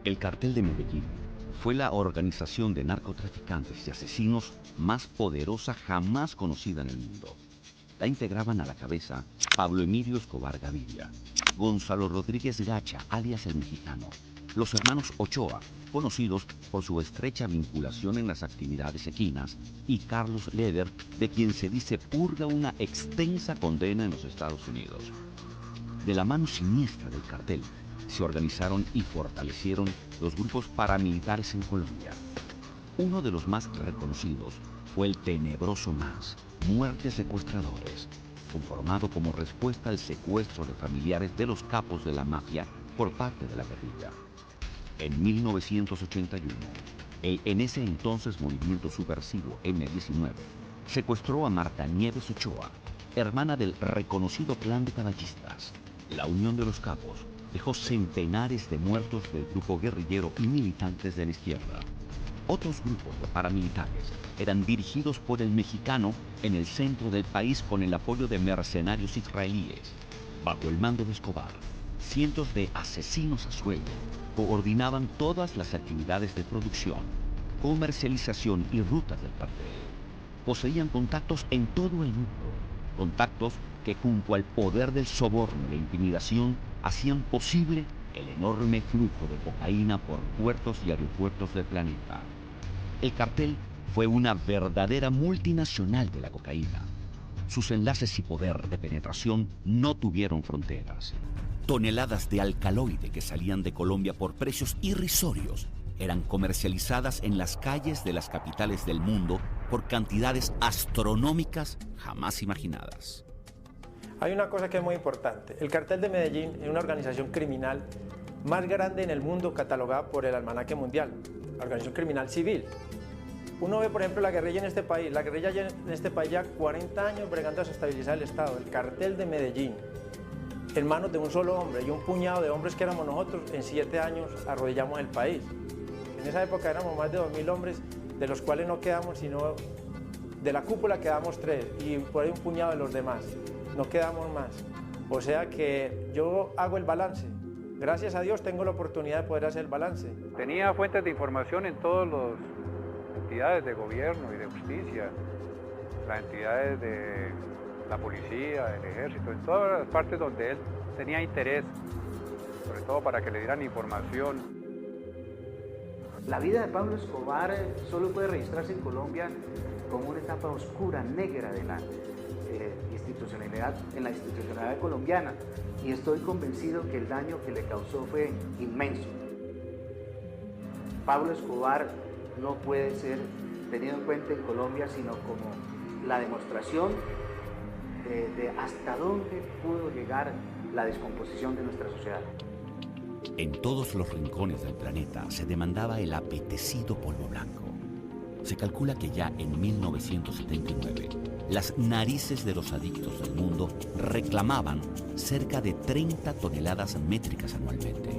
El Cartel de Medellín fue la organización de narcotraficantes y asesinos más poderosa jamás conocida en el mundo. La integraban a la cabeza Pablo Emilio Escobar Gaviria, Gonzalo Rodríguez Gacha, alias el Mexicano, los hermanos Ochoa, conocidos por su estrecha vinculación en las actividades equinas, y Carlos Leder, de quien se dice purga una extensa condena en los Estados Unidos. De la mano siniestra del cartel, se organizaron y fortalecieron los grupos paramilitares en Colombia. Uno de los más reconocidos fue el tenebroso MAS, Muertes Secuestradores, conformado como respuesta al secuestro de familiares de los capos de la mafia por parte de la guerrilla. En 1981, el en ese entonces movimiento subversivo M-19 secuestró a Marta Nieves Ochoa, hermana del reconocido Clan de Caballistas. La unión de los capos dejó centenares de muertos del grupo guerrillero y militantes de la izquierda. Otros grupos de paramilitares eran dirigidos por el Mexicano en el centro del país con el apoyo de mercenarios israelíes. Bajo el mando de Escobar, cientos de asesinos a sueldo coordinaban todas las actividades de producción, comercialización y rutas del cartel. Poseían contactos en todo el mundo, contactos que junto al poder del soborno y la intimidación hacían posible el enorme flujo de cocaína por puertos y aeropuertos del planeta. El cartel fue una verdadera multinacional de la cocaína. Sus enlaces y poder de penetración no tuvieron fronteras. Toneladas de alcaloide que salían de Colombia por precios irrisorios eran comercializadas en las calles de las capitales del mundo por cantidades astronómicas jamás imaginadas. Hay una cosa que es muy importante. El Cartel de Medellín es una organización criminal más grande en el mundo catalogada por el Almanaque Mundial, la organización criminal civil. Uno ve, por ejemplo, la guerrilla en este país. La guerrilla en este país ya 40 años bregando a estabilizar el Estado. El Cartel de Medellín, en manos de un solo hombre y un puñado de hombres que éramos nosotros, en 7 años arrodillamos el país. En esa época éramos más de 2000 hombres, de los cuales no quedamos sino de la cúpula quedamos 3 y por ahí un puñado de los demás. No quedamos más. O sea que yo hago el balance. Gracias a Dios tengo la oportunidad de poder hacer el balance. Tenía fuentes de información en todas las entidades de gobierno y de justicia, las entidades de la policía, del ejército, en todas las partes donde él tenía interés, sobre todo para que le dieran información. La vida de Pablo Escobar solo puede registrarse en Colombia como una etapa oscura, negra de la institucionalidad, en la institucionalidad colombiana, y estoy convencido que el daño que le causó fue inmenso. Pablo Escobar no puede ser tenido en cuenta en Colombia sino como la demostración de hasta dónde pudo llegar la descomposición de nuestra sociedad. En todos los rincones del planeta se demandaba el apetecido polvo blanco. Se calcula que ya en 1979, las narices de los adictos del mundo reclamaban cerca de 30 toneladas métricas anualmente.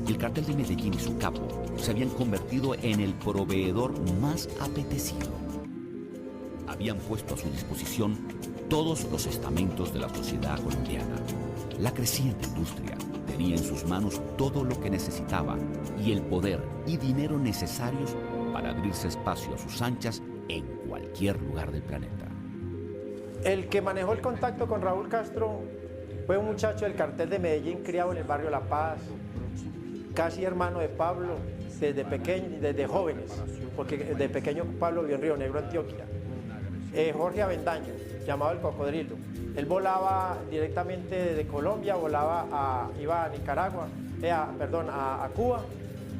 El Cartel de Medellín y su capo se habían convertido en el proveedor más apetecido. Habían puesto a su disposición todos los estamentos de la sociedad colombiana. La creciente industria tenía en sus manos todo lo que necesitaba y el poder y dinero necesarios para abrirse espacio a sus anchas en cualquier lugar del planeta. El que manejó el contacto con Raúl Castro fue un muchacho del Cartel de Medellín, criado en el barrio La Paz, casi hermano de Pablo desde jóvenes, porque de pequeño Pablo vivió en Río Negro, Antioquia. Jorge Avendaño, llamado el Cocodrilo. Él volaba directamente de Colombia, iba a Nicaragua, a Cuba.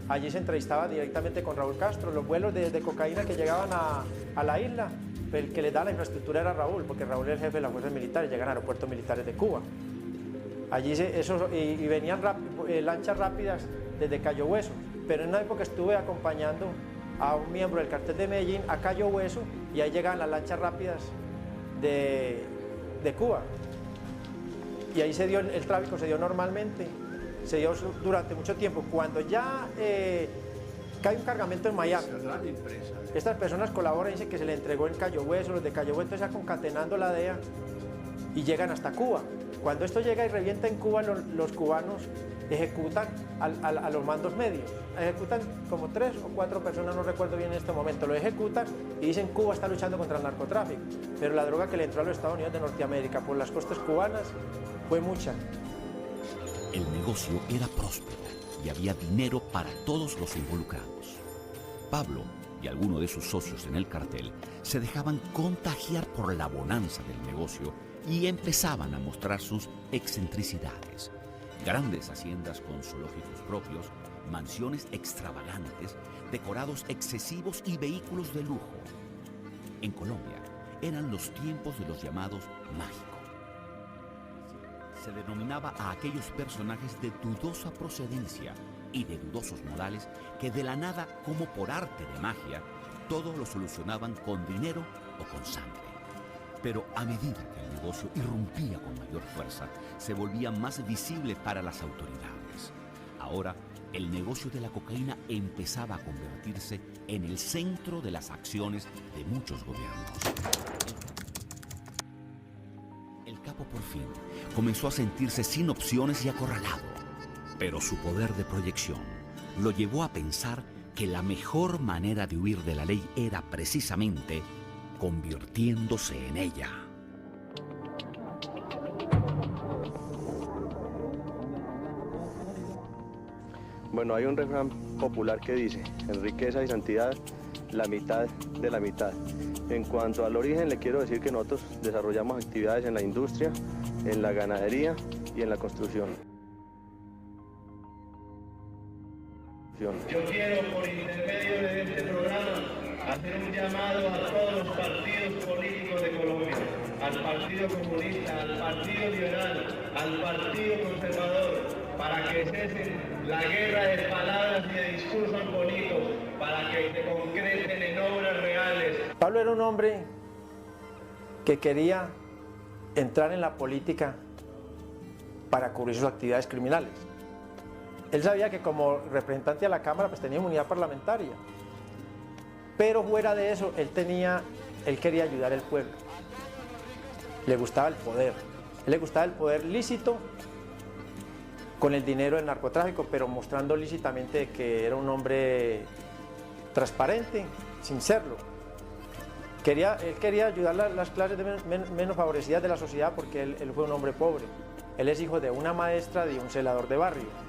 Allí se entrevistaba directamente con Raúl Castro. Los vuelos de cocaína que llegaban a la isla, el que les daba la infraestructura era Raúl, porque Raúl es el jefe de las fuerzas militares, llegan a aeropuertos militares de Cuba. Allí venían lanchas rápidas desde Cayo Hueso, pero en una época estuve acompañando a un miembro del Cartel de Medellín a Cayo Hueso y ahí llegaban las lanchas rápidas de Cuba. Y ahí el tráfico se dio normalmente, se dio durante mucho tiempo. Cuando ya cae un cargamento en Miami, estas personas colaboran y dicen que se le entregó en Cayo Hueso, los de Cayo Hueso están concatenando la DEA y llegan hasta Cuba. Cuando esto llega y revienta en Cuba, los cubanos ejecutan a los mandos medios. Ejecutan como 3 o 4 personas, no recuerdo bien en este momento, lo ejecutan y dicen Cuba está luchando contra el narcotráfico. Pero la droga que le entró a los Estados Unidos de Norteamérica por las costas cubanas fue mucha. El negocio era próspero y había dinero para todos los involucrados. Pablo y algunos de sus socios en el cartel se dejaban contagiar por la bonanza del negocio y empezaban a mostrar sus excentricidades. Grandes haciendas con zoológicos propios, mansiones extravagantes, decorados excesivos y vehículos de lujo. En Colombia eran los tiempos de los llamados mágicos. Se denominaba a aquellos personajes de dudosa procedencia y de dudosos modales que de la nada, como por arte de magia, todo lo solucionaban con dinero o con sangre. Pero a medida que el negocio irrumpía con mayor fuerza, se volvía más visible para las autoridades. Ahora, el negocio de la cocaína empezaba a convertirse en el centro de las acciones de muchos gobiernos. El capo por fin comenzó a sentirse sin opciones y acorralado, pero su poder de proyección lo llevó a pensar que la mejor manera de huir de la ley era precisamente convirtiéndose en ella. Bueno, hay un refrán popular que dice, en riqueza y santidad, la mitad de la mitad. En cuanto al origen, le quiero decir que nosotros desarrollamos actividades en la industria, en la ganadería y en la construcción. Yo quiero, por intermedio de este programa, hacer un llamado a todos los partidos políticos de Colombia, al Partido Comunista, al Partido Liberal, al Partido Conservador, para que cesen la guerra de palabras y de discursos bonitos, para que se concreten en obras reales. Pablo era un hombre que quería entrar en la política para cubrir sus actividades criminales. Él sabía que como representante a la Cámara pues tenía inmunidad parlamentaria, pero fuera de eso él quería ayudar al pueblo. Le gustaba el poder, le gustaba el poder lícito con el dinero del narcotráfico, pero mostrando lícitamente que era un hombre transparente, sin serlo. Él quería ayudar a las clases menos favorecidas de la sociedad porque él fue un hombre pobre. Él es hijo de una maestra de un celador de barrio.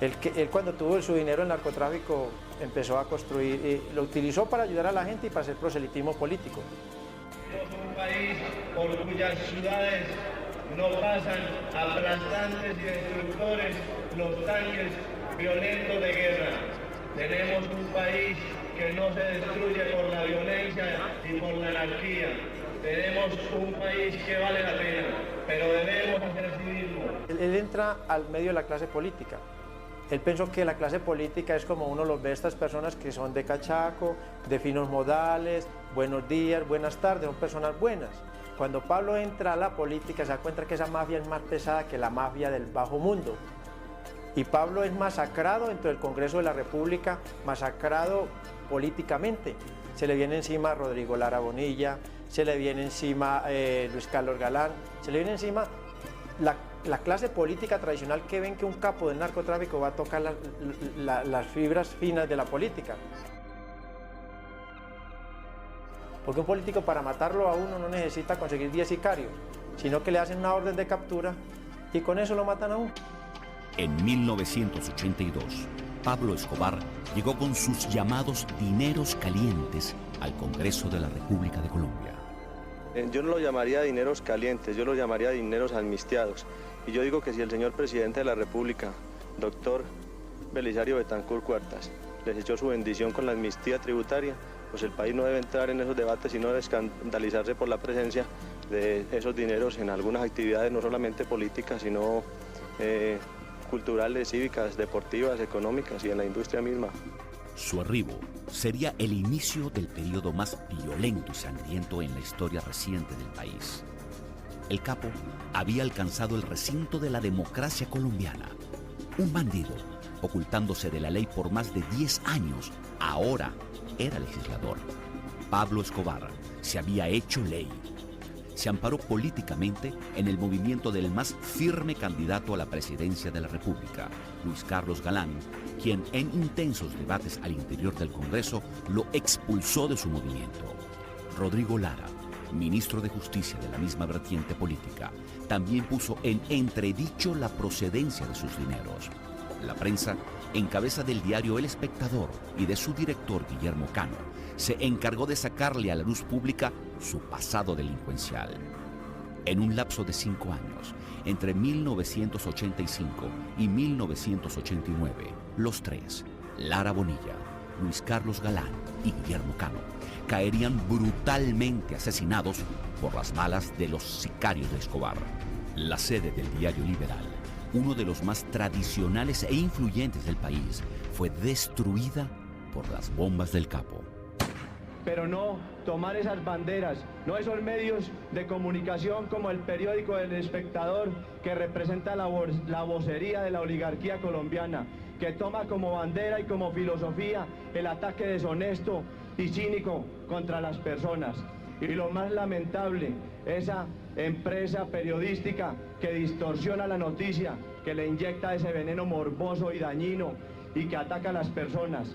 Él cuando tuvo su dinero en narcotráfico empezó a construir, y lo utilizó para ayudar a la gente y para hacer proselitismo político. Somos un país por cuyas ciudades no pasan aplastantes y destructores los tanques violentos de guerra. Tenemos un país que no se destruye por la violencia y por la anarquía. Tenemos un país que vale la pena, pero debemos hacer civismo. Él entra al medio de la clase política. Él pensó que la clase política es como uno los ve a estas personas que son de cachaco, de finos modales, buenos días, buenas tardes, son personas buenas. Cuando Pablo entra a la política se da cuenta que esa mafia es más pesada que la mafia del bajo mundo. Y Pablo es masacrado dentro del Congreso de la República, masacrado políticamente. Se le viene encima Rodrigo Lara Bonilla, se le viene encima Luis Carlos Galán, se le viene encima la clase política tradicional que ven que un capo del narcotráfico va a tocar las fibras finas de la política. Porque un político para matarlo a uno no necesita conseguir 10 sicarios, sino que le hacen una orden de captura y con eso lo matan a uno. En 1982, Pablo Escobar llegó con sus llamados dineros calientes al Congreso de la República de Colombia. Yo no lo llamaría dineros calientes, yo lo llamaría dineros amnistiados. Y yo digo que si el señor presidente de la República, doctor Belisario Betancur Cuartas, les echó su bendición con la amnistía tributaria, pues el país no debe entrar en esos debates, sino debe escandalizarse por la presencia de esos dineros en algunas actividades, no solamente políticas, sino culturales, cívicas, deportivas, económicas y en la industria misma. Su arribo sería el inicio del periodo más violento y sangriento en la historia reciente del país. El capo había alcanzado el recinto de la democracia colombiana. Un bandido, ocultándose de la ley por más de 10 años, ahora era legislador. Pablo Escobar se había hecho ley. se amparó políticamente en el movimiento del más firme candidato a la presidencia de la República, Luis Carlos Galán, quien en intensos debates al interior del Congreso lo expulsó de su movimiento. Rodrigo Lara, ministro de Justicia de la misma vertiente política, también puso en entredicho la procedencia de sus dineros. La prensa, en cabeza del diario El Espectador y de su director Guillermo Cano, se encargó de sacarle a la luz pública su pasado delincuencial. En un lapso de 5 años, entre 1985 y 1989, los tres, Lara Bonilla, Luis Carlos Galán y Guillermo Cano, caerían brutalmente asesinados por las balas de los sicarios de Escobar. La sede del diario Liberal, uno de los más tradicionales e influyentes del país, fue destruida por las bombas del capo. Pero no tomar esas banderas, no esos medios de comunicación como el periódico El Espectador, que representa la vocería de la oligarquía colombiana, que toma como bandera y como filosofía el ataque deshonesto y cínico contra las personas. Y lo más lamentable, esa empresa periodística que distorsiona la noticia, que le inyecta ese veneno morboso y dañino y que ataca a las personas.